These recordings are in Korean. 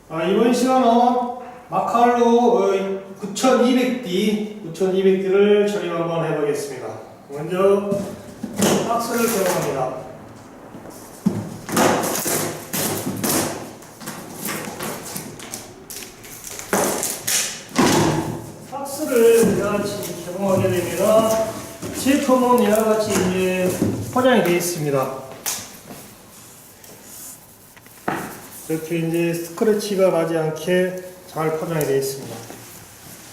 이번 시간은 마칼로 9200D를 처리 한번 해보겠습니다. 먼저 박스를 사용합니다. 박스를 이와같이 개봉하게 되면 제품은 이와같이 이제 포장이 되어 있습니다. 이렇게 이제 스크래치가 나지 않게 잘 포장이 되어 있습니다.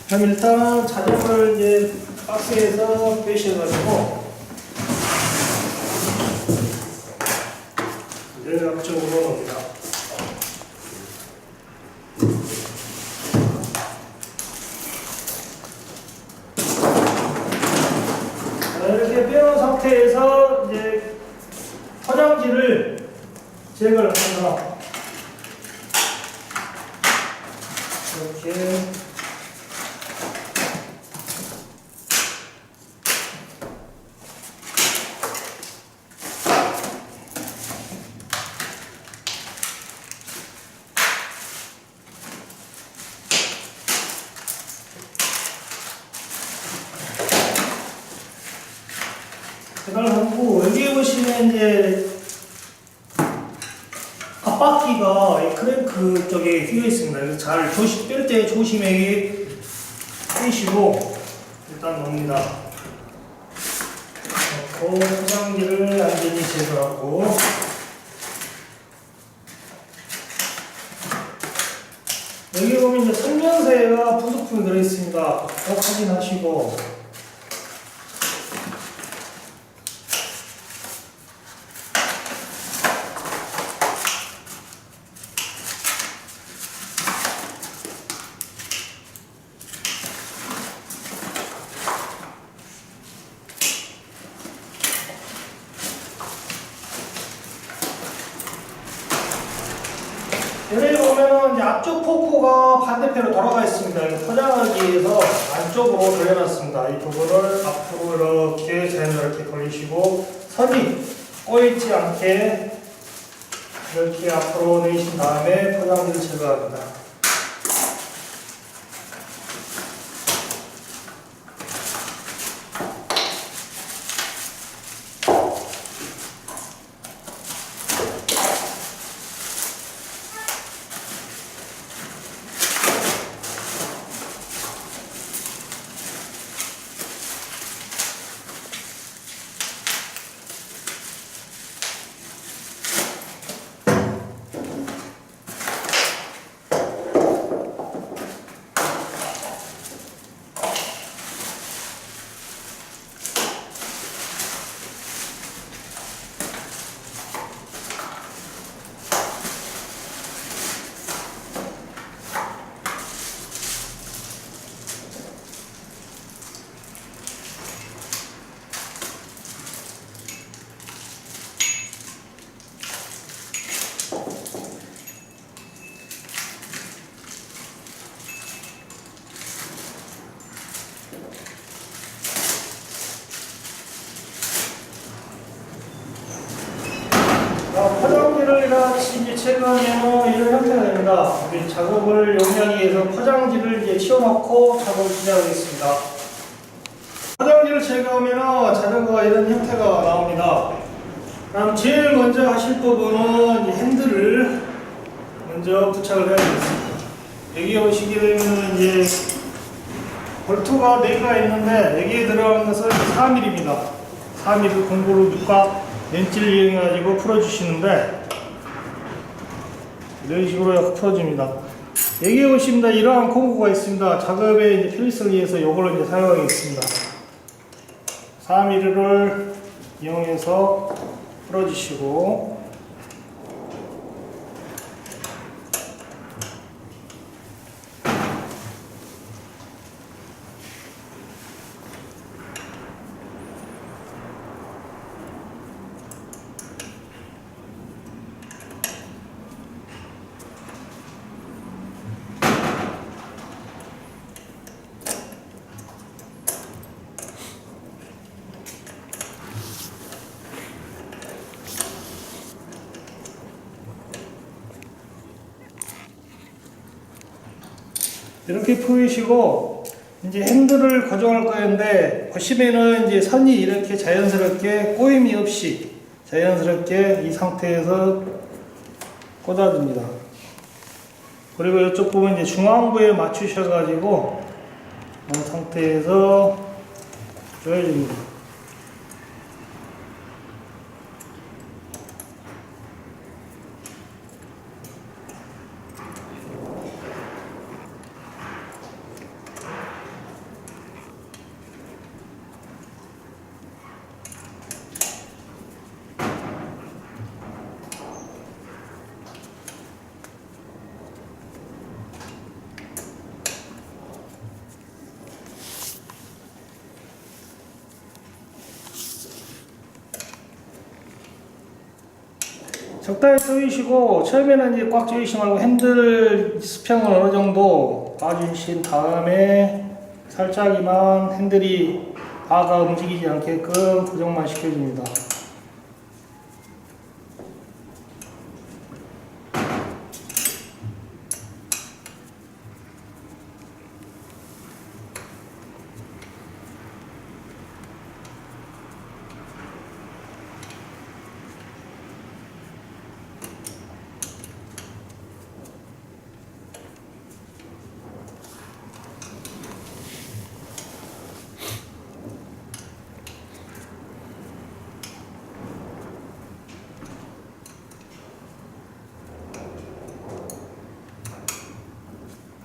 그럼 일단 자전거를 이제 박스에서 빼셔가지고 이제 앞쪽으로 넣습니다. 이렇게 빼놓은 상태에서 이제 포장지를 제거를 합니다. 이렇게 하고 여기 보시면 이제 앞바퀴가 이 크랭크 쪽에 휘어 있습니다. 그래서 잘 뺄 때 조심하게 빼시고 일단 넣습니다. 넣고 포장지를 완전히 제거하고 여기 보면 이제 설명서에가 부속품이 들어있습니다. 꼭 확인하시고 여기 보면은 이제 앞쪽 포크가 반대편으로 돌아가 있습니다. 포장하기 위해서 안쪽으로 돌려놨습니다. 이 부분을 앞으로 이렇게 자연스럽게 돌리시고 선이 꼬이지 않게 이렇게 앞으로 내신 다음에 포장지를 제거합니다. 포장지를 이렇게 이제 제거하면 이런 형태가 됩니다. 우리 작업을 용이하기 위해서 포장지를 이제 치워놓고 작업을 시작하겠습니다. 포장지를 제거하면 자전거가 이런 형태가 나옵니다. 그럼 제일 먼저 하실 부분은 핸들을 먼저 부착을 해야 되겠습니다. 여기 오시게 되면 이제 볼트가 4개가 있는데 여기에 들어가는 것은 4mm입니다. 4mm 공구로 육각 렌치를 이용해가지고 풀어주시는데 이런 식으로 풀어줍니다. 여기에 보시면 이러한 공구가 있습니다. 작업에 이제 필수를 위해서 이걸 이제 사용하겠습니다. 4mm를 이용해서 풀어주시고 이렇게 풀으시고 이제 핸들을 고정할 거였는데 보시면은 이제 선이 이렇게 자연스럽게 꼬임이 없이 자연스럽게 이 상태에서 꽂아줍니다. 그리고 이쪽 부분 이제 중앙부에 맞추셔가지고 이 상태에서 조여줍니다. 적당히 조이시고 처음에는 이제 꽉 조이시 말고 핸들 수평을 어느 정도 봐주신 다음에 살짝이만 핸들이 바가 움직이지 않게끔 고정만 시켜줍니다.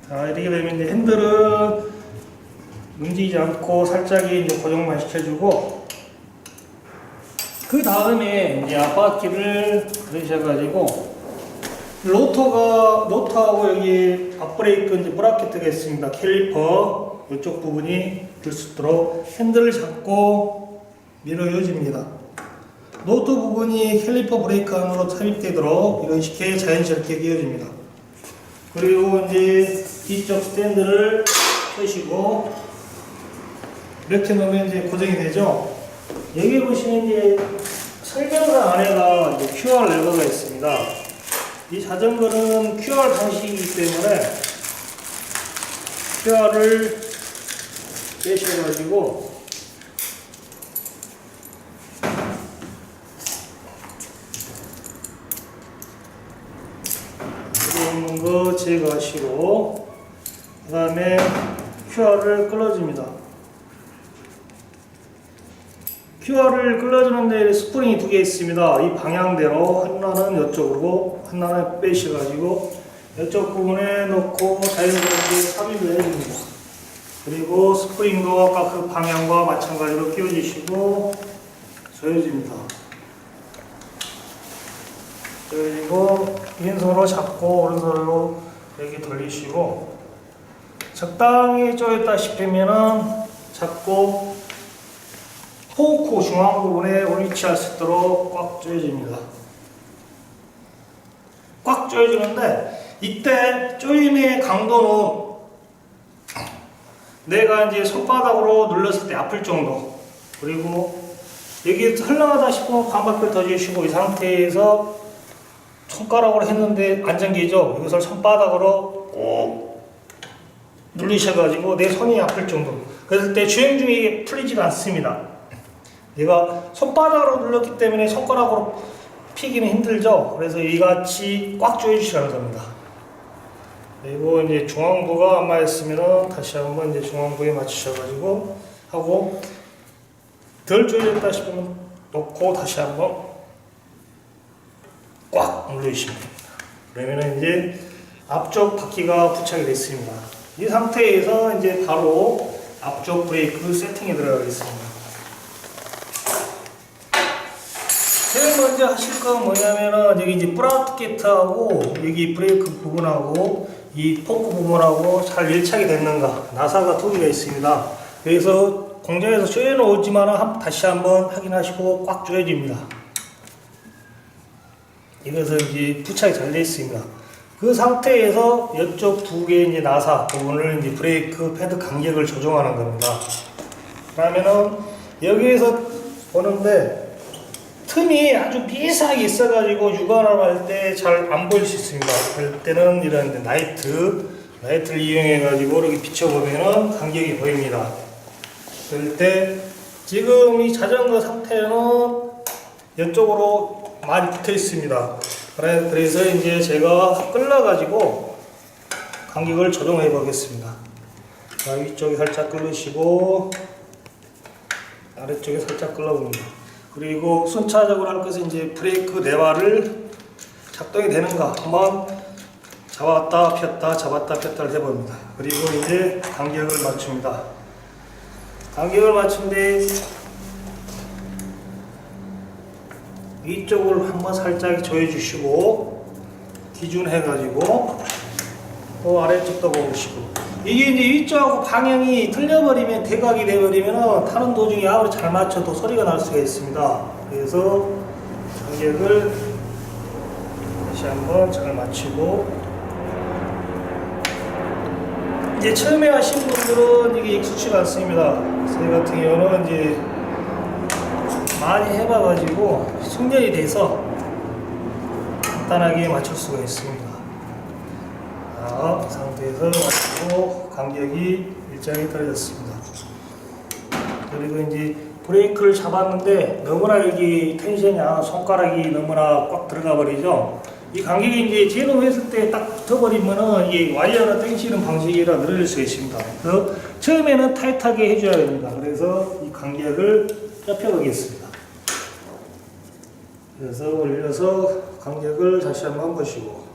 자, 이렇게 되면 이제 핸들은 움직이지 않고 살짝 이제 고정만 시켜주고, 그 다음에 이제 앞바퀴를 들으셔가지고, 로터하고 여기 앞브레이크 이제 브라켓가 있습니다. 캘리퍼 이쪽 부분이 들 수 있도록 핸들을 잡고 밀어여줍니다. 로터 부분이 캘리퍼 브레이크 안으로 삽입되도록 이런 식의 자연스럽게 끼워줍니다. 그리고 이제 뒤쪽 스탠드를 펴시고 이렇게 놓으면 이제 고정이 되죠. 여기 보시면 이제 설명서 안에가 이제 QR 레버가 있습니다. 이 자전거는 QR 방식이기 때문에 QR을 빼셔가지고 있는 거 제거하시고 그 다음에 QR을 끌어줍니다. QR을 끌어주는데 스프링이 두 개 있습니다. 이 방향대로 하나는 이쪽으로 하나는 빼셔가지고 이쪽 부분에 넣고 자연스럽게 삽입을 해줍니다. 그리고 스프링도 아까 그 방향과 마찬가지로 끼워주시고 조여줍니다. 그리고 왼손으로 잡고 오른손으로 이렇게 돌리시고 적당히 조였다 싶으면은 잡고 포크 중앙 부분에 위치할 수 있도록 꽉 조여줍니다. 꽉 조여주는데 이때 조임의 강도는 내가 이제 손바닥으로 눌렀을 때 아플 정도, 그리고 여기 흘러가다 싶으면 반바퀴를 더 주시고 이 상태에서 손가락으로 했는데 안 잠기죠? 이것을 손바닥으로 꼭 눌리셔가지고 내 손이 아플 정도. 그랬을 때 주행 중에 이게 풀리지가 않습니다. 내가 손바닥으로 눌렀기 때문에 손가락으로 피기는 힘들죠? 그래서 이같이 꽉 조여주시라는 겁니다. 그리고 이제 중앙부가 안 맞았으면 다시 한번 이제 중앙부에 맞추셔가지고 하고 덜 조여졌다 싶으면 놓고 다시 한번 꽉 눌러주시면 됩니다. 그러면 이제 앞쪽 바퀴가 부착이 됐습니다. 이 상태에서 이제 바로 앞쪽 브레이크 세팅에 들어가겠습니다. 제일 먼저 하실 건 뭐냐면은 여기 이제 브라켓하고 여기 브레이크 부분하고 이 포크 부분하고 잘 밀착이 됐는가, 나사가 두 개가 있습니다. 그래서 공장에서 조여놓지만 다시 한번 확인하시고 꽉 조여집니다. 이것은 이제 부착이 잘 되어 있습니다. 그 상태에서 이쪽 두 개의 이제 나사 부분을 이제 브레이크 패드 간격을 조정하는 겁니다. 그러면은 여기에서 보는데 틈이 아주 미세하게 있어가지고 육안을 할 때 잘 안 보일 수 있습니다. 그럴 때는 이런 나이트 라이트를 이용해 가지고 이렇게 비춰보면은 간격이 보입니다. 그럴 때 지금 이 자전거 상태는 이쪽으로 많이 붙어 있습니다. 그래서 이제 제가 끌러 가지고 간격을 조정해 보겠습니다. 자, 위쪽에 살짝 끌으시고 아래쪽에 살짝 끌어봅니다. 그리고 순차적으로 할 것은 이제 브레이크 레버를 작동이 되는가 한번 잡았다 폈다 잡았다 폈다를 해봅니다. 그리고 이제 간격을 맞춥니다. 간격을 맞춘데 위쪽을 한번 살짝 조여 주시고 기준해 가지고 또 아래쪽도 보시고, 이게 이제 위쪽하고 방향이 틀려버리면 대각이 되버리면 타는 도중에 아무리 잘 맞춰도 소리가 날 수가 있습니다. 그래서 간격을 다시 한번 잘 맞추고, 이제 처음에 하신 분들은 이게 익숙치가 않습니다. 저희 같은 경우는 이제 많이 해봐가지고 숙련이 돼서 간단하게 맞출 수가 있습니다. 자, 이 상태에서 맞추고 간격이 일정하게 떨어졌습니다. 그리고 이제 브레이크를 잡았는데 너무나 이게 텐션이 손가락이 너무나 꽉 들어가 버리죠. 이 간격이 이제 제노했을 때 딱 붙어버리면은 이게 와이어로 당기는 방식이라 늘어질 수가 있습니다. 그래서 처음에는 타이트하게 해줘야 됩니다. 그래서 이 간격을 좁혀보겠습니다. 그래서 올려서 간격을 다시 한번 보시고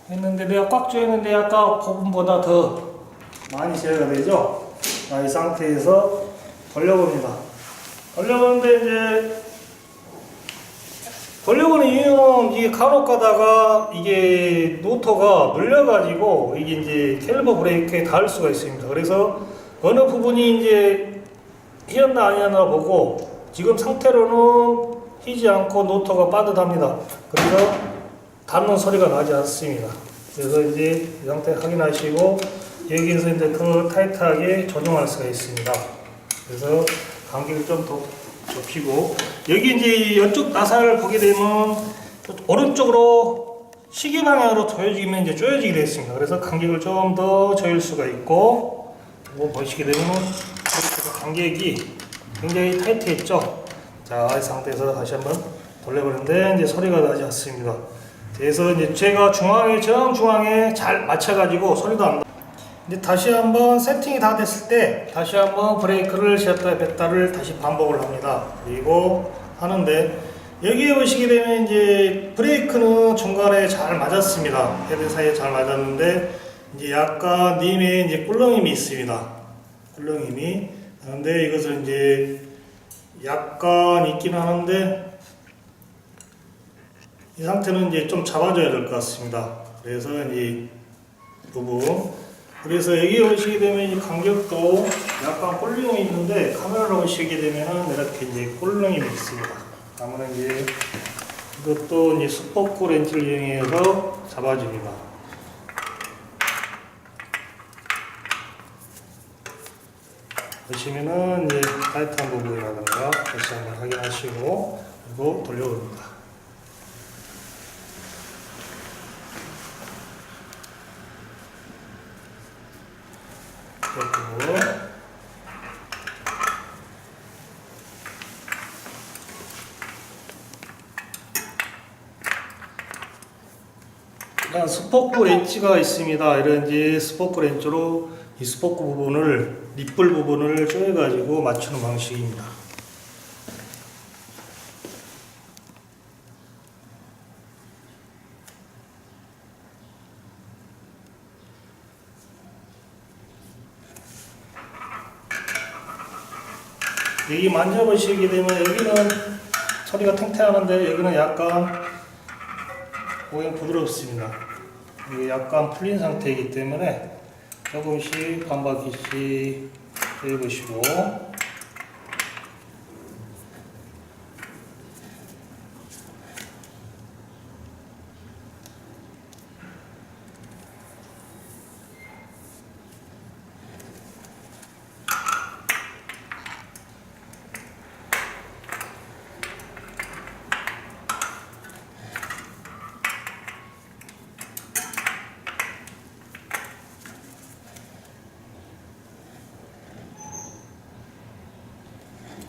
했는데 내가 꽉 조였는데 아까 부분보다 더 많이 제어가 되죠. 자, 이 상태에서 돌려봅니다. 돌려보는데 이제 돌려보는 이유는 이게 간혹 가다가 이게 노터가 눌려가지고 이게 이제 캘리버 브레이크에 닿을 수가 있습니다. 그래서 어느 부분이 이제 휘었나 아니었나 보고 지금 상태로는 휘지 않고 노터가 빠듯합니다. 그래서 닿는 소리가 나지 않습니다. 그래서 이제 이 상태 확인하시고 여기에서 이제 더 타이트하게 조정할 수가 있습니다. 그래서 간격을 좀 더 좁히고, 여기 이제 이쪽 나사를 보게 되면 오른쪽으로 시계 방향으로 조여지면 이제 조여지게 되어 있습니다. 그래서 간격을 좀 더 조일 수가 있고, 이거 보시게 되면 간격이 굉장히 타이트했죠. 자, 이 상태에서 다시 한번 돌려보는데 이제 소리가 나지 않습니다. 그래서 이제 제가 정중앙에 잘 맞춰가지고 소리도 안 나. 이제 다시 한번 세팅이 다 됐을 때 다시 한번 브레이크를 쥐었다 뺐다를 다시 반복을 합니다. 그리고 하는데 여기에 보시게 되면 이제 브레이크는 중간에 잘 맞았습니다. 헤드 사이에 잘 맞았는데 이제 약간 님의 이제 꿀렁임이 있습니다. 꿀렁임이. 그런데 이것을 이제 약간 있긴 하는데 이 상태는 이제 좀 잡아줘야 될 것 같습니다. 그래서 이 부분, 그래서 여기 오시게 되면 이 간격도 약간 꼴링이 있는데 카메라로 보시게 되면은 이렇게 이제 꼴링이 있습니다. 그러면 이제 이것도 이제 스포크 렌치를 이용해서 잡아줍니다. 보시면은 이제 타이트한 부분이라든가 다시 한번 확인하시고 그리고 돌려봅니다. 일단 스포크 렌치가 있습니다. 이런 이제 스포크 렌치로 이 스포크 부분을 립불 부분을 쪼여 가지고 맞추는 방식입니다. 여기 만져보시게 되면 여기는 소리가 탱탱하는데 여기는 약간 오히려 부드럽습니다. 이게 약간 풀린 상태이기 때문에 조금씩 반 바퀴씩 해보시고,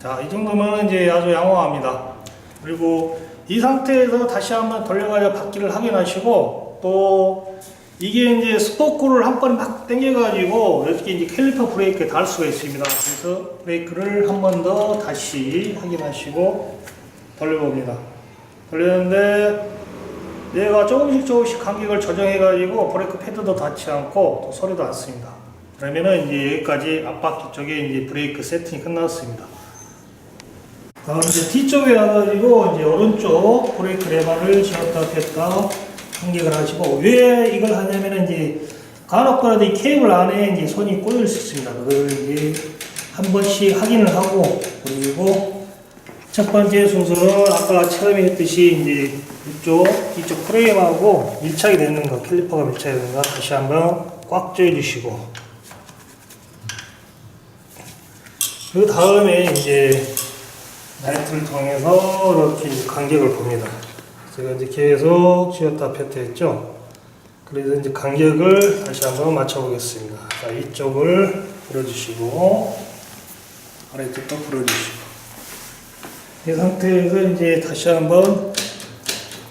자, 이 정도면 이제 아주 양호합니다. 그리고 이 상태에서 다시 한번 돌려가지고 바퀴를 확인하시고, 또 이게 이제 스포크를 한 번에 막 당겨가지고 이렇게 이제 캘리퍼 브레이크에 닿을 수가 있습니다. 그래서 브레이크를 한 번 더 다시 확인하시고 돌려봅니다. 돌리는데 얘가 조금씩 간격을 조정해가지고 브레이크 패드도 닿지 않고 또 소리도 안 씁니다. 그러면은 이제 여기까지 앞바퀴 쪽에 이제 브레이크 세팅이 끝났습니다. 다음 이제 뒤쪽에 와가지고 이제 오른쪽 브레이크 레버를 쥐었다 폈다 간격을 하시고, 왜 이걸 하냐면은 이제 간혹가라도 이 케이블 안에 이제 손이 꼬일 수 있습니다. 그걸 이제 한 번씩 확인을 하고, 그리고 첫 번째 순서는 아까 처음에 했듯이 이제 이쪽 프레임하고 밀착이 되는 거, 캘리퍼가 밀착이 되는 거 다시 한번 꽉 조여주시고, 그 다음에 이제 나이트를 통해서 이렇게 간격을 봅니다. 제가 이제 계속 쥐었다 폈다 했죠. 그래서 이제 간격을 다시 한번 맞춰 보겠습니다. 자, 이쪽을 풀어주시고 아래쪽도 풀어주시고, 이 상태에서 이제 다시 한번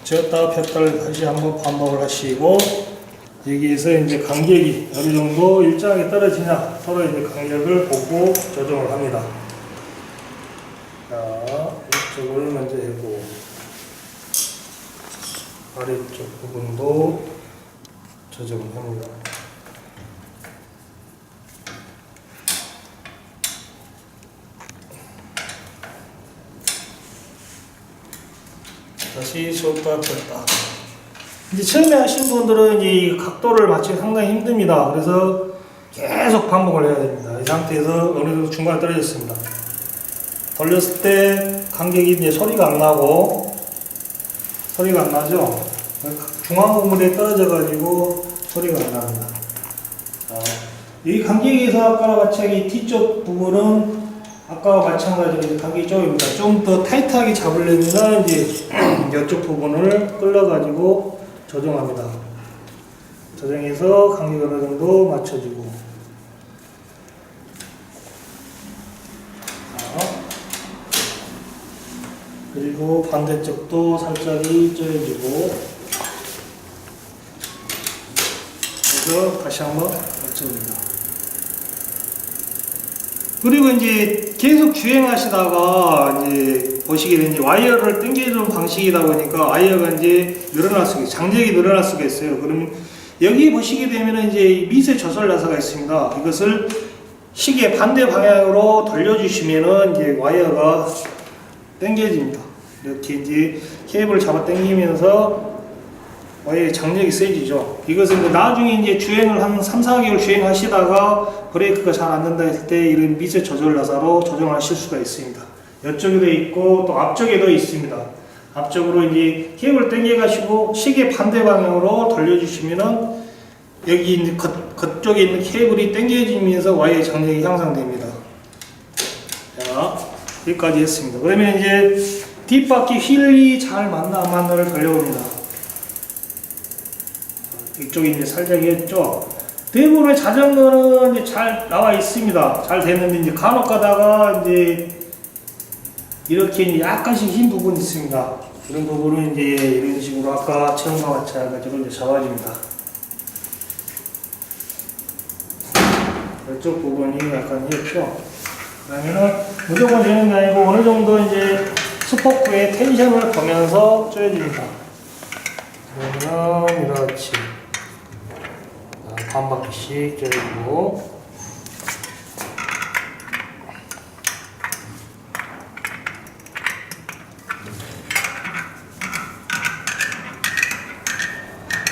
쥐었다 폈다를 다시 한번 반복을 하시고, 여기에서 이제 간격이 어느 정도 일정하게 떨어지냐 서로 이제 간격을 보고 조정을 합니다. 자, 이쪽을 먼저 해고 아래쪽 부분도 조정을 합니다. 다시 쥐었다 폈다. 이제 처음에 하신 분들은 이 각도를 맞추기 상당히 힘듭니다. 그래서 계속 반복을 해야 됩니다. 이 상태에서 어느 정도 중간에 떨어졌습니다. 돌렸을 때 간격이 이제 소리가 안 나고, 소리가 안 나죠? 중앙 부분에 떨어져 가지고 소리가 안 납니다. 자, 이 간격에서 아까와 마찬가지 뒤쪽 부분은 아까와 마찬가지로 간격이 조금입니다. 좀 더 타이트하게 잡으려면 이제 이쪽 부분을 끌어가지고 조정합니다. 조정해서 간격을 어느 정도 맞춰주고, 그리고 반대쪽도 살짝이 조여주고, 그래서 다시 한번 맞춰줍니다. 그리고 이제 계속 주행하시다가 이제 보시게 된 이제 와이어를 당겨주는 방식이다 보니까 와이어가 이제 늘어날 수가 있어요. 장력이 늘어날 수가 있어요. 그러면 여기 보시게 되면 이제 미세 조절 나사가 있습니다. 이것을 시계 반대 방향으로 돌려주시면은 이제 와이어가 당겨집니다. 이렇게 이제 케이블을 잡아 당기면서 와이어의 장력이 세지죠. 이것은 이제 나중에 이제 주행을 한 3, 4개월 주행하시다가 브레이크가 잘 안 된다 했을 때 이런 미세 조절 나사로 조정을 하실 수가 있습니다. 이쪽에도 있고 또 앞쪽에도 있습니다. 앞쪽으로 이제 케이블 당겨가시고 시계 반대 방향으로 돌려주시면은 여기 이제 겉쪽에 있는 케이블이 당겨지면서 와이어의 장력이 향상됩니다. 자, 여기까지 했습니다. 그러면 이제 뒷바퀴 휠이 잘 맞나 안 맞나를 돌려봅니다. 이쪽에 이제 살짝이 했죠. 대부분의 자전거는 이제 잘 나와 있습니다. 잘 됐는데 이제 간혹 가다가 이제 이렇게 이제 약간씩 흰 부분이 있습니다. 이런 부분은 이제 이런 식으로 아까 처음과 마찬가지로 이제 잡아줍니다. 이쪽 부분이 약간 했죠. 그러면은 무조건 되는 게 아니고 어느 정도 이제 스포크의 텐션을 보면서 조여줍니다. 그러면 이렇지. 반 바퀴씩 조여주고,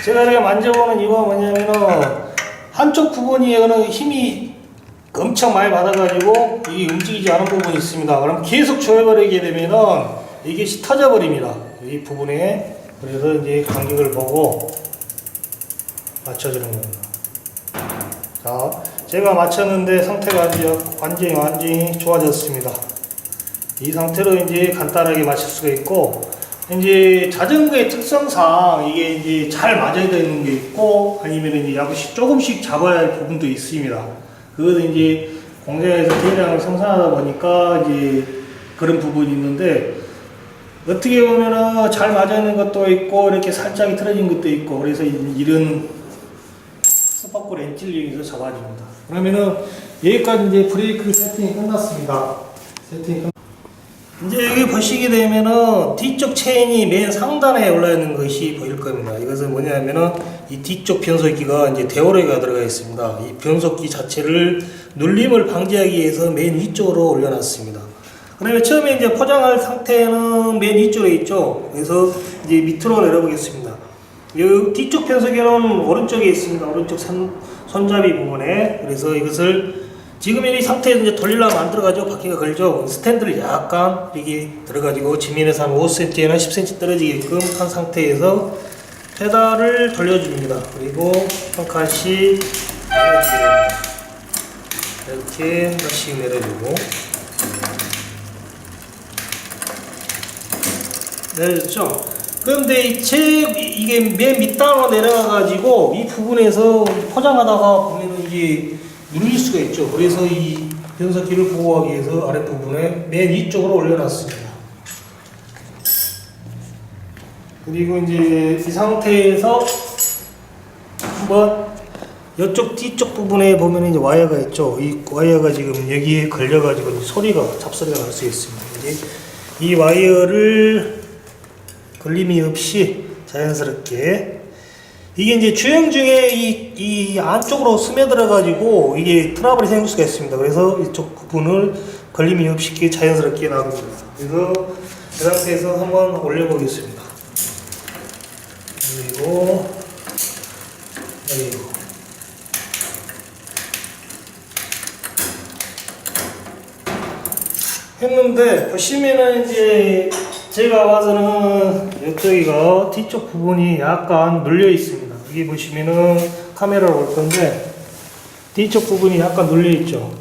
제가 이렇게 만져보는 이유가 뭐냐면은 한쪽 부분이 힘이 엄청 많이 받아가지고 이게 움직이지 않은 부분이 있습니다. 그럼 계속 조여버리게 되면은 이게 터져 버립니다. 이 부분에. 그래서 이제 간격을 보고 맞춰주는 겁니다. 자, 제가 맞췄는데 상태가 완전히 좋아졌습니다. 이 상태로 이제 간단하게 맞출 수가 있고, 이제 자전거의 특성상 이게 이제 잘 맞아야 되는 게 있고, 아니면 이제 조금씩 잡아야 할 부분도 있습니다. 그것은 이제 공장에서 대량을 생산하다 보니까 이제 그런 부분이 있는데, 어떻게 보면은 잘 맞아 있는 것도 있고 이렇게 살짝 틀어진 것도 있고, 그래서 이런 스파크 렌틸링에서 잡아줍니다. 그러면은 여기까지 이제 브레이크 세팅이 끝났습니다. 이제 여기 보시게 되면은 뒤쪽 체인이 맨 상단에 올라 있는 것이 보일 겁니다. 이것은 뭐냐면은 이 뒤쪽 변속기가 이제 대오레가 들어가 있습니다. 이 변속기 자체를 눌림을 방지하기 위해서 맨 위쪽으로 올려놨습니다. 그다음에 처음에 이제 포장할 상태는 맨 위쪽에 있죠. 그래서 이제 밑으로 내려보겠습니다. 이 뒤쪽 변속기는 오른쪽에 있습니다. 오른쪽 손잡이 부분에. 그래서 이것을 지금 이 상태에서 이제 돌리려면 안 들어가죠. 바퀴가 걸죠. 스탠드를 약간 이렇게 들어가지고 지면에서 한 5cm나 10cm 떨어지게끔 한 상태에서 페달을 돌려줍니다. 그리고 한 칸씩 내려줍니다. 이렇게 한 칸씩 내려주고 내려줬죠. 그런데 이게 맨 밑단으로 내려가가지고 이 부분에서 포장하다가 보면은 이게 눌릴 수가 있죠. 그래서 이 변속기를 보호하기 위해서 아랫부분에 맨 위쪽으로 올려놨습니다. 그리고 이제 이 상태에서 한번 이쪽 뒤쪽 부분에 보면 이제 와이어가 있죠. 이 와이어가 지금 여기에 걸려가지고 잡소리가 날 수 있습니다. 이제 이 와이어를 걸림이 없이 자연스럽게 이게 이제 주행 중에 이 안쪽으로 스며들어가지고 이게 트러블이 생길 수가 있습니다. 그래서 이쪽 부분을 걸림이 없이 자연스럽게 나옵니다. 그래서 이 상태에서 한번 올려보겠습니다. 그리고 했는데 보시면은 이제 제가 봐서는 이쪽이가 뒤쪽 부분이 약간 눌려 있습니다. 여기 보시면은 카메라로 볼 건데 뒤쪽 부분이 약간 눌려 있죠.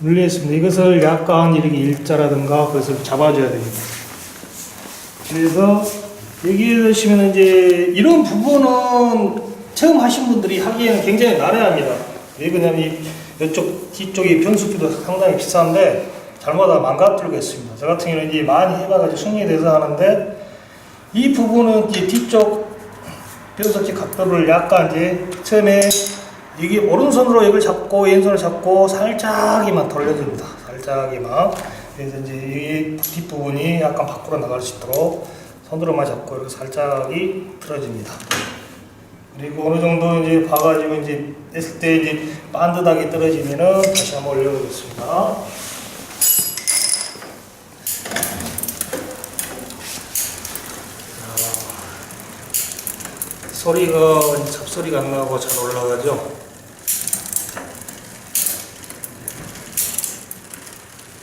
눌려 있습니다. 이것을 약간 이렇게 일자라든가 그것을 잡아줘야 됩니다. 그래서 여기에 보시면 이제 이런 부분은 처음 하신 분들이 하기에는 굉장히 난해합니다. 왜 그러냐면 이쪽 뒤쪽이 변속기도 상당히 비싼데 잘못하면 망가뜨리겠습니다. 저 같은 경우는 이제 많이 해봐가지고 승리에 대해서 하는데 이 부분은 이제 뒤쪽 변속기 각도를 약간 이제 처음에 여기 오른손으로 여기를 잡고 왼손을 잡고 살짝이만 돌려줍니다. 살짝이만. 그래서 이제 이 뒷부분이 약간 밖으로 나갈 수 있도록 손으로만 잡고 이렇게 살짝이 틀어집니다. 그리고 어느 정도 이제 봐가지고 이제 했을 때 이제 반듯하게 떨어지면은 다시 한번 올려보겠습니다. 소리가 잡소리가 안 나고 잘 올라가죠.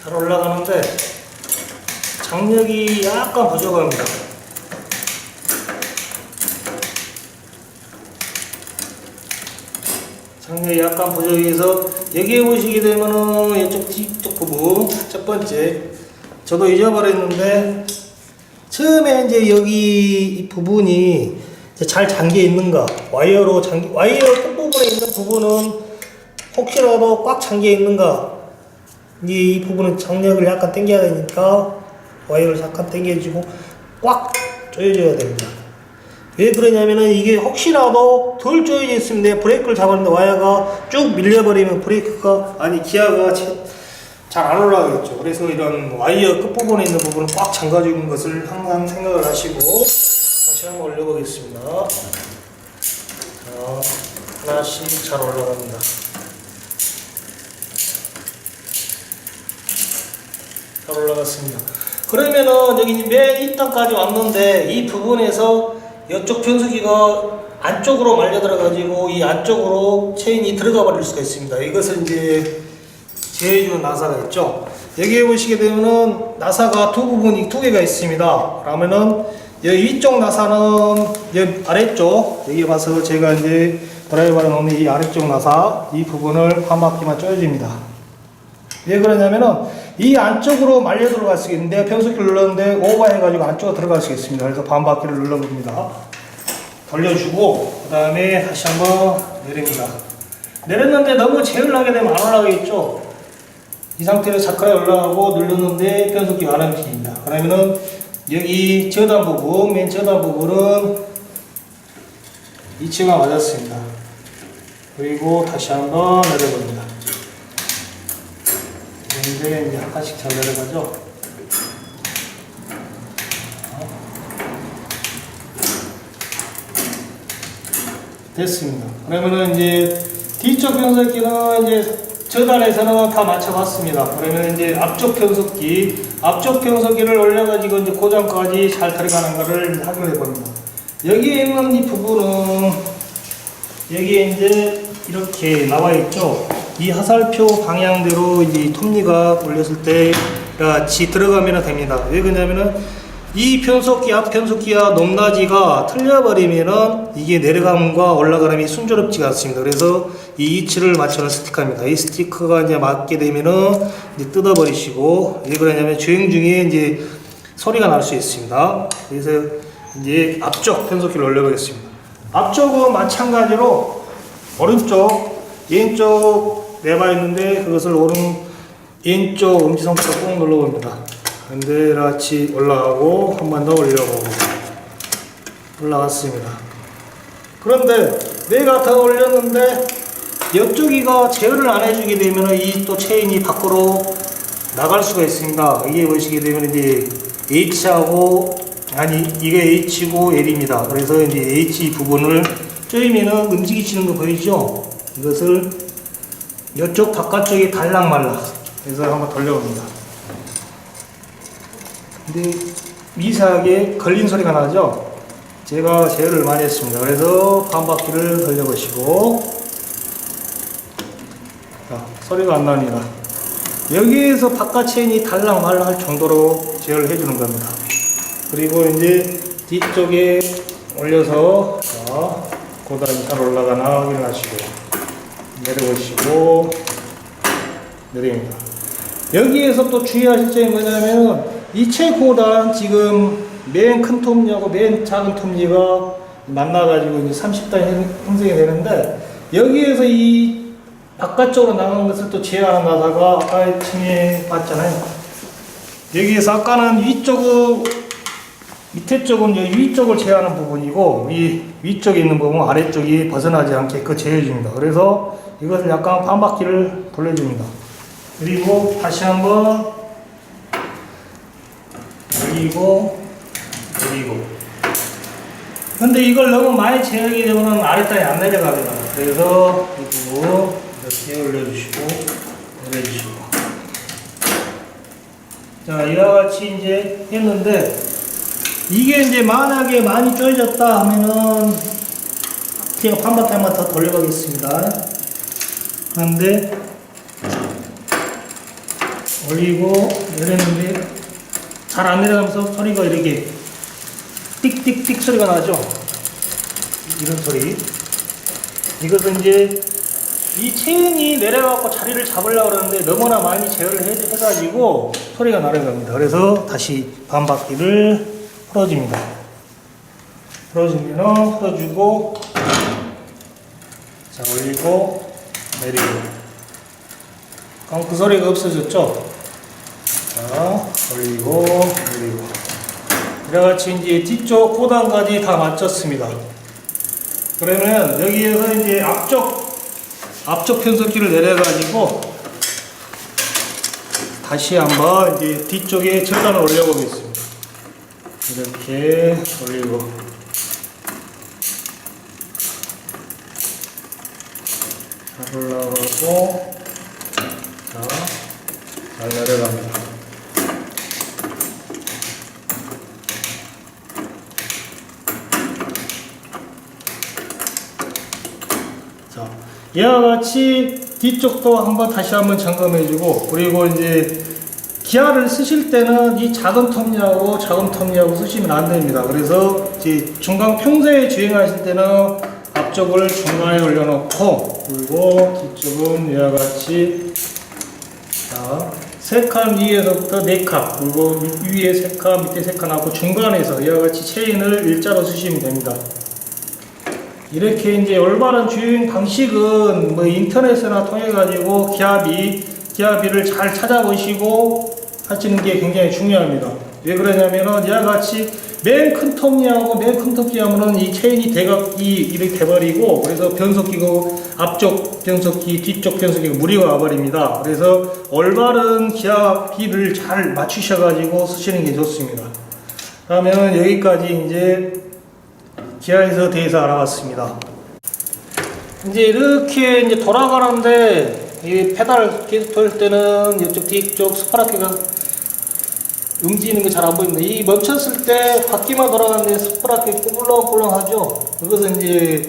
잘 올라가는데 장력이 약간 부족합니다. 장력이 약간 부족해서 여기에 보시게 되면은 이쪽 뒤쪽 부분 첫 번째 저도 잊어버렸는데 처음에 이제 여기 이 부분이 잘 잠겨 있는가, 와이어 끝부분에 있는 부분은 혹시라도 꽉 잠겨 있는가, 이 부분은 장력을 약간 당겨야 되니까 와이어를 약간 당겨주고 꽉 조여줘야 됩니다. 왜 그러냐면은 이게 혹시라도 덜 조여져 있으면 내 브레이크를 잡았는데 와이어가 쭉 밀려버리면 기아가 잘 안 올라가겠죠. 그래서 이런 와이어 끝부분에 있는 부분은 꽉 잠가주는 것을 항상 생각을 하시고 다시 한번 올려보겠습니다. 자, 하나씩 잘 올라갑니다. 잘 올라갔습니다. 그러면은 여기 맨 윗단까지 왔는데 이 부분에서 이쪽 변속기가 안쪽으로 말려 들어가지고 이 안쪽으로 체인이 들어가 버릴 수가 있습니다. 이것은 이제 제해주는 나사가 있죠. 여기에 보시게 되면은 나사가 두 개가 있습니다. 그러면은 여기 위쪽 나사는 여기 아래쪽, 여기 봐서 제가 이제 드라이버를 넣는 이 아래쪽 나사 이 부분을 한 바퀴만 조여줍니다. 왜 그러냐면은 이 안쪽으로 말려 들어갈 수 있는데 변속기를 눌렀는데 오버해가지고 안쪽으로 들어갈 수 있습니다. 그래서 반 바퀴를 눌러봅니다. 돌려주고 그 다음에 다시 한번 내립니다. 내렸는데 너무 제어를 하게 되면 안 올라가겠죠. 이 상태로 자크라에 올라가고 눌렀는데 변속기가 안 움직입니다. 그러면은 여기 저단 부분, 맨 저단 부분은 위치가 맞았습니다. 그리고 다시 한번 내려봅니다. 근데 이제 약간씩 잘 내려가죠. 됐습니다. 그러면은 이제 뒤쪽 변속기는 이제 저단에서는 다 맞춰봤습니다. 그러면 이제 앞쪽 변속기를 올려가지고 이제 고정까지 잘 들어가는 것을 확인해 봅니다. 여기에 있는 이 부분은 여기에 이제 이렇게 나와 있죠. 이 화살표 방향대로 이제 톱니가 올렸을 때 같이 들어가면 됩니다. 왜 그러냐면은 이 변속기 앞 변속기와 높낮이가 틀려버리면은 이게 내려감과 올라가감이 순조롭지가 않습니다. 그래서 이 위치를 맞추는 스티커입니다. 이 스티커가 이제 맞게 되면은 이제 뜯어버리시고, 왜 그러냐면 주행 중에 이제 소리가 날 수 있습니다. 그래서 이제 앞쪽 변속기를 올려보겠습니다. 앞쪽은 마찬가지로 오른쪽, 왼쪽 레바 있는데 그것을 왼쪽 엄지손가락 꼭 눌러봅니다. 근데 같이 올라가고 한 번 더 올려보고 올라갔습니다. 그런데 내가 더 올렸는데 옆쪽이가 제어를 안 해주게 되면 이 또 체인이 밖으로 나갈 수가 있습니다. 이게 보시게 되면 이제 H하고 이게 H고 L입니다. 그래서 이제 H 부분을 쪼이면은 움직이시는 거 보이죠? 이것을 이쪽 바깥쪽이 달랑말랑 그래서 한번 돌려봅니다. 근데 미세하게 걸린 소리가 나죠? 제가 제어를 많이 했습니다. 그래서 반바퀴를 돌려보시고, 자, 소리가 안 납니다. 여기에서 바깥 체인이 달랑말랑 할 정도로 제어를 해주는 겁니다. 그리고 이제 뒤쪽에 올려서, 자, 고단이 잘 올라가나 확인하시고, 내려보시고, 내립니다. 여기에서 또 주의하실 점이 뭐냐면, 이 최고단 지금 맨 큰 톱니하고 맨 작은 톱니가 만나가지고 이제 30단이 형성이 되는데, 여기에서 이 바깥쪽으로 나가는 것을 또 제어하다가 아까 층에 봤잖아요. 여기에서 아까는 밑에 쪽은 위쪽을 제어하는 부분이고, 이 위쪽에 있는 부분은 아래쪽이 벗어나지 않게 그 제어해줍니다. 그래서 이것을 약간 반바퀴를 돌려줍니다. 그리고 다시 한번 올리고 근데 이걸 너무 많이 제어하게 되면 아래단이 안 내려갑니다. 그래서 이 부분 이렇게 올려주시고 내려주시고, 자, 이와 같이 이제 했는데, 이게 이제 만약에 많이 쪼여졌다 하면은 제가 반바퀴 한번 더 돌려가겠습니다. 그런데 올리고 내렸는데 잘 안 내려가면서 소리가 이렇게 띡띡띡 소리가 나죠? 이런 소리. 이것은 이제 이 체인이 내려가고 자리를 잡으려고 그러는데 너무나 많이 제어를 해가지고 소리가 나는 겁니다. 그래서 다시 반바퀴를 풀어줍니다. 풀어주면 풀어주고, 자, 올리고 내리고. 그럼 그 소리가 없어졌죠? 자, 올리고 내리고. 이래같이 이제 뒤쪽 고단까지 다 맞췄습니다. 그러면 여기에서 이제 앞쪽 변속기를 내려가지고 다시 한번 이제 뒤쪽에 절단을 올려보겠습니다. 이렇게 올리고, 잘 올라가고, 자, 잘 내려갑니다. 자, 이와 같이 뒤쪽도 다시 한번 점검해주고, 그리고 이제 기아를 쓰실 때는 이 작은 톱니하고 작은 톱니하고 쓰시면 안 됩니다. 그래서 이제 중간 평소에 주행하실 때는 앞쪽을 중간에 올려놓고, 그리고 뒤쪽은 이와 같이, 자, 3칸 위에서부터 4칸, 그리고 위에 3칸, 밑에 3칸 하고 중간에서 이와 같이 체인을 일자로 쓰시면 됩니다. 이렇게 이제 올바른 주행 방식은 뭐 인터넷이나 통해 가지고 기압이 기압비를 잘 찾아보시고 하시는 게 굉장히 중요합니다. 왜 그러냐면은 이와 같이 맨 큰 톱니하고 맨 큰 톱니하면은 이 체인이 대각이 이렇게 돼버리고, 그래서 변속기고 앞쪽 변속기, 뒤쪽 변속기가 무리가 와버립니다. 그래서 올바른 기압비를 잘 맞추셔가지고 쓰시는 게 좋습니다. 그러면 여기까지 이제 기아에서 대해서 알아봤습니다. 이제 이렇게 이제 돌아가는데 이 페달 계속 돌 때는 이쪽 뒤쪽 스프라켓가 움직이는 게 잘 안 보입니다. 이 멈췄을 때 바퀴만 돌아가는데 스프라켓 꿀렁꿀렁하죠. 그것은 이제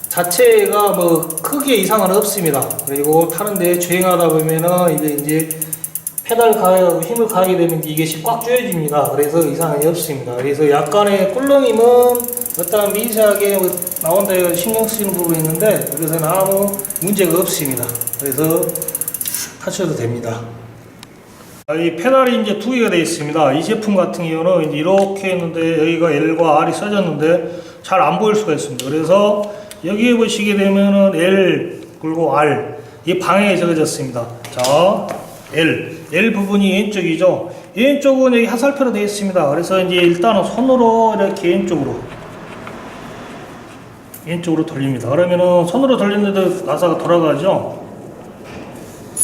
자체가 뭐 크게 이상은 없습니다. 그리고 타는데 주행하다 보면은 이제 페달 가하고 힘을 가하게 되면 이게 꽉 조여집니다. 그래서 이상이 없습니다. 그래서 약간의 꿀렁임은 어떤 미세하게 나온다 해서 신경 쓰이는 부분이 있는데, 그것은 아무 문제가 없습니다. 그래서 타셔도 됩니다. 이 페달이 이제 두 개가 되어 있습니다. 이 제품 같은 경우는 이제 이렇게 했는데 여기가 L과 R이 써졌는데 잘 안 보일 수가 있습니다. 그래서 여기에 보시게 되면은 L 그리고 R 이 방향이 적어졌습니다. 자, L 부분이 왼쪽이죠. 왼쪽은 여기 화살표로 되어 있습니다. 그래서 이제 일단은 손으로 이렇게 왼쪽으로 돌립니다. 그러면은 손으로 돌리는데도 나사가 돌아가죠.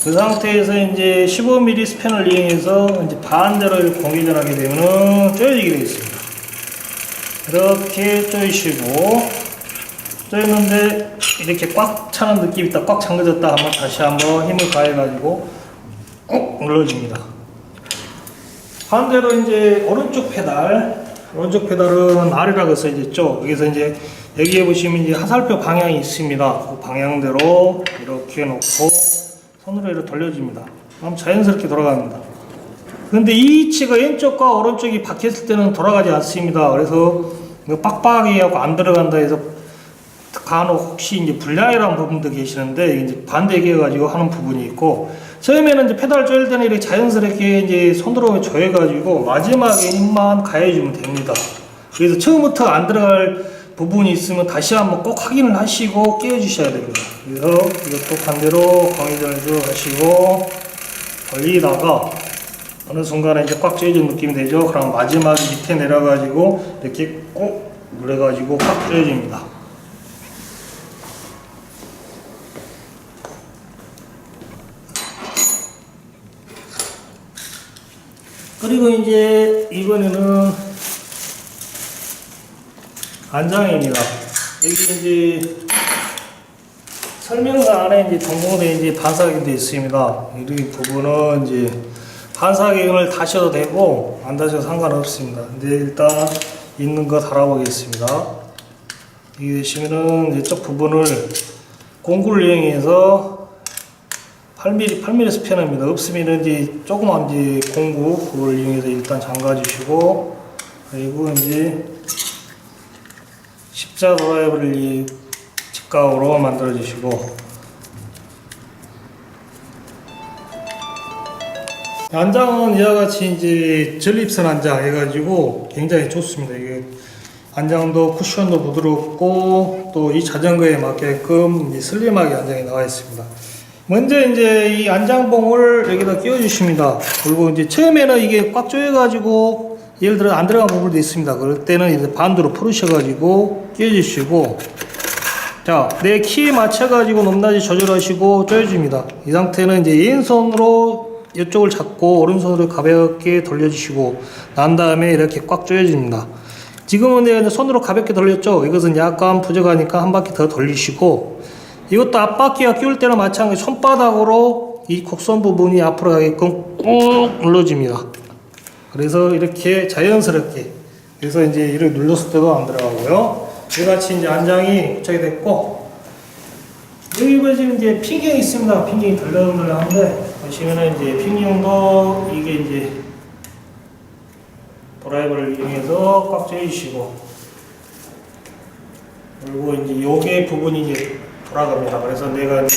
그 상태에서 이제 15mm 스팬을 이용해서 이제 반대로 공회전하게 되면은 조여지게 되어 있습니다. 이렇게 조이시고, 조였는데 이렇게 꽉 차는 느낌이 있다, 꽉 잠겨졌다 하면 다시 한번 힘을 가해가지고 꾹 눌러줍니다. 반대로 이제 오른쪽 페달은 R이라고 써있죠. 여기서 이제 여기에 보시면 이제 화살표 방향이 있습니다. 그 방향대로 이렇게 놓고 손으로 이렇게 돌려줍니다. 그럼 자연스럽게 돌아갑니다. 근데 이 위치가 왼쪽과 오른쪽이 박혔을 때는 돌아가지 않습니다. 그래서 빡빡하게 하고 안 들어간다 해서 간혹 혹시 이제 불량이라는 부분도 계시는데, 이제 반대 얘기해가지고 하는 부분이 있고, 처음에는 이제 페달 조일 때는 이렇게 자연스럽게 이제 손으로 조여가지고 마지막에 힘만 가해주면 됩니다. 그래서 처음부터 안 들어갈 부분이 있으면 다시 한번 꼭 확인을 하시고 끼워주셔야 됩니다. 그래서 이것도 반대로 광회전을 하시고 돌리다가 어느 순간에 이제 꽉 조여진 느낌이 되죠. 그럼 마지막 밑에 내려가지고 이렇게 꼭 눌러가지고 꽉 조여집니다. 그리고 이제 이번에는 안장입니다. 여기 이제 설명서 안에 이제 동봉대 이제 반사각이 되어 있습니다. 이 부분은 이제 반사각을 다셔도 되고 안 다셔도 상관없습니다. 근데 일단 있는 거 달아보겠습니다. 여기 되시면은 이쪽 부분을 공구를 이용해서 8mm 스패너입니다. 없으면 이제 조그만 이제 공구 그걸 이용해서 일단 잠가 주시고, 그리고 이제 십자 드라이브를 직각으로 만들어 주시고, 안장은 이와 같이 이제 전립선 안장 해가지고 굉장히 좋습니다. 이게 안장도 쿠션도 부드럽고 또 이 자전거에 맞게끔 슬림하게 안장이 나와 있습니다. 먼저 이제 이 안장봉을 여기다 끼워 주십니다. 그리고 이제 처음에는 이게 꽉 조여가지고 예를 들어 안 들어간 부분도 있습니다. 그럴 때는 이제 반대로 풀으셔가지고 끼워 주시고, 자, 내 키에 맞춰가지고 높낮이 조절하시고 조여줍니다. 이 상태는 이제 왼손으로 이쪽을 잡고 오른손으로 가볍게 돌려주시고 난 다음에 이렇게 꽉 조여줍니다. 지금은 내가 손으로 가볍게 돌렸죠. 이것은 약간 부족하니까 한 바퀴 더 돌리시고, 이것도 앞바퀴가 끼울 때는 마찬가지 손바닥으로 이 곡선 부분이 앞으로 가게끔 꾹 눌러줍니다. 그래서 이렇게 자연스럽게, 그래서 이제 이렇게 눌렀을 때도 안 들어가고요. 이같이 이제 안장이 고착이 됐고, 여기 보시면 이제 핀경이 있습니다. 핀경이 덜렁덜렁한데 보시면은 이제 핀경도 이게 이제 드라이버를 이용해서 꽉 조여주시고, 그리고 이제 요게 부분이 이제 돌아갑니다. 그래서 내가 할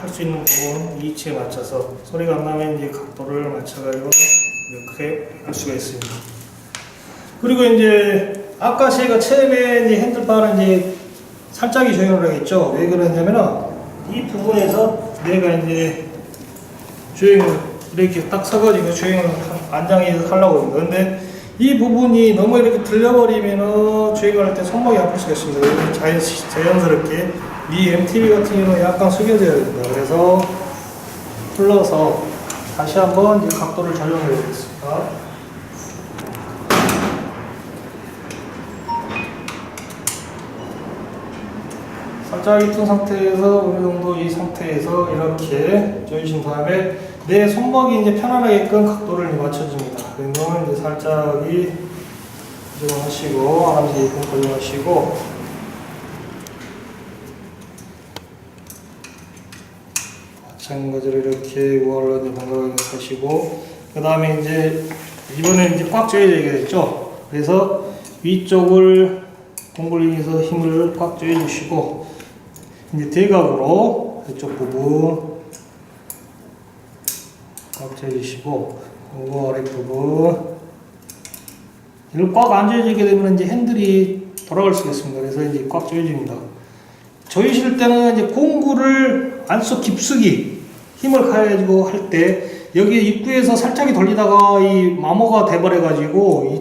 수 있는 부분 위치에 맞춰서 소리가 안 나면 이제 각도를 맞춰가지고 이렇게 할 수가 있습니다. 그리고 이제 아까 제가 처음에 이제 핸들바를 이제 살짝이 조정을 하겠죠. 왜 그러냐면은 이 부분에서 내가 이제 주행을 이렇게 딱 서가지고 주행을 안장에서 하려고 합니다. 근데 이 부분이 너무 이렇게 들려버리면 주행할 때 손목이 아플 수가 있습니다. 그래서 자연스럽게 이 MTB 같은 경우는 약간 숙여져야 됩니다. 그래서 풀러서 다시 한번 이 각도를 조정해 보겠습니다. 살짝 익힌 상태에서 어느 정도 이 상태에서 이렇게 조이신 다음에 내 손목이 이제 편안하게끔 각도를 맞춰줍니다. 그러면 이제 살짝 고정하시고 아람새 익힌 고정하시고 마찬가지로 이렇게 우월로 건강하게 하시고 그 다음에 이제 이번에 이제 꽉 조여야 되겠죠. 그래서 위쪽을 공굴링에서 힘을 꽉 조여주시고 이제 대각으로 이쪽 부분 꽉 조여주시고 그리고 아랫부분 이걸 꽉 안 조여지게 되면 이제 핸들이 돌아갈 수가 있습니다. 그래서 이제 꽉 조여집니다. 조이실 때는 이제 공구를 안쪽 깊숙이 힘을 가해가지고 할 때 여기 입구에서 살짝이 돌리다가 이 마모가 돼버려 가지고 이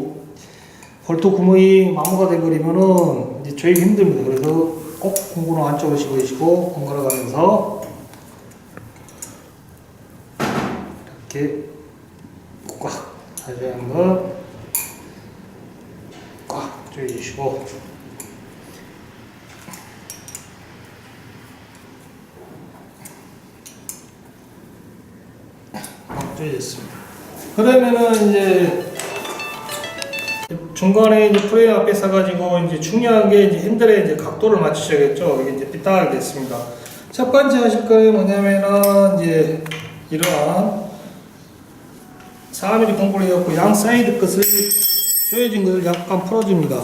볼트 구멍이 마모가 돼버리면은 이제 조이기 힘듭니다. 그래서 꼭 공구는 안쪽으로 집어주시고 번갈아 가면서 이렇게 꽉 다시 한번 꽉 조여주시고 꽉 조여졌습니다. 그러면은 이제 중간에 이제 프레임 앞에 서가지고 이제 중요한 게 이제 핸들의 이제 각도를 맞추셔야겠죠. 이게 이제 삐딱하게 됐습니다. 첫 번째 하실 거는 뭐냐면은 이제 이러한 4mm 공구리였고 양 사이드 끝을 조여진 것을 약간 풀어줍니다.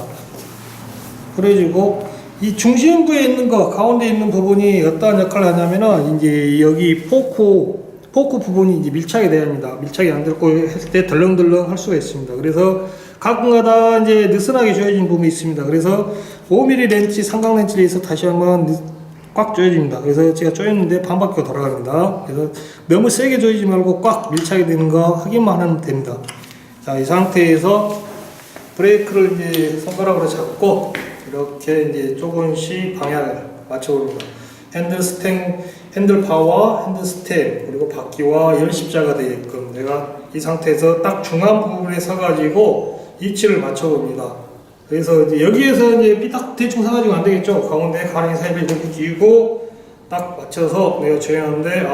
풀어주고 이 중심부에 있는 거 가운데 있는 부분이 어떠한 역할을 하냐면은 이제 여기 포크 부분이 이제 밀착이 돼야 합니다. 밀착이 안 되고 했을 때 덜렁덜렁 할 수가 있습니다. 그래서 가끔가다 이제 느슨하게 조여진 부분이 있습니다. 그래서 5mm 렌치, 삼각 렌치를 해서 다시 한번 꽉 조여줍니다. 그래서 제가 조였는데 반바퀴가 돌아갑니다. 그래서 너무 세게 조이지 말고 꽉 밀착이 되는 거 확인만 하면 됩니다. 자, 이 상태에서 브레이크를 이제 손가락으로 잡고 이렇게 이제 조금씩 방향을 맞춰봅니다. 핸들 파와 핸들 스텝 그리고 바퀴와 열십자가 되게끔 내가 이 상태에서 딱 중앙 부분에 서가지고 위치를 맞춰봅니다. 그래서 이제 여기에서 이제 삐딱 대충 서가지고 안 되겠죠. 가운데 가랑이 사이를 이렇게 끼고 딱 맞춰서 내가 조여하는데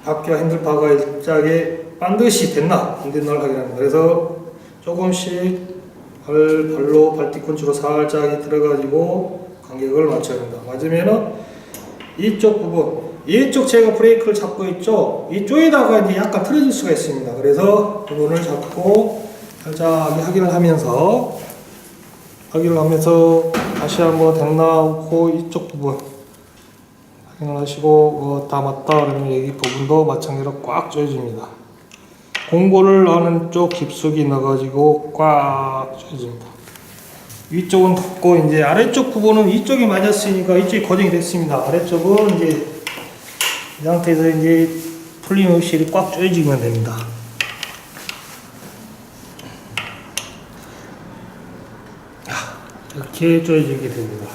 바퀴와 핸들파가 일자하게 반드시 됐나 안 됐나를 확인합니다. 그래서 조금씩 발로 발뒤꿈치로 살짝 들어가지고 간격을 맞춰야 합니다. 맞으면은 이쪽 부분 이쪽 제가 브레이크를 잡고 있죠. 이쪽에다가 이제 약간 틀어질 수가 있습니다. 그래서 부분을 잡고 살짝 확인을 하면서 다시 한번 됐나고 이쪽 부분 확인을 하시고 다 맞다 그러면 여기 부분도 마찬가지로 꽉 조여줍니다. 공구를 어느 쪽 깊숙이 넣어가지고 꽉 조여줍니다. 위쪽은 덮고 이제 아래쪽 부분은 이쪽이 맞았으니까 이쪽이 고정이 됐습니다. 아래쪽은 이제 이 상태에서 이제 풀림없이 꽉 조여주면 됩니다. 이렇게 조여지게 됩니다.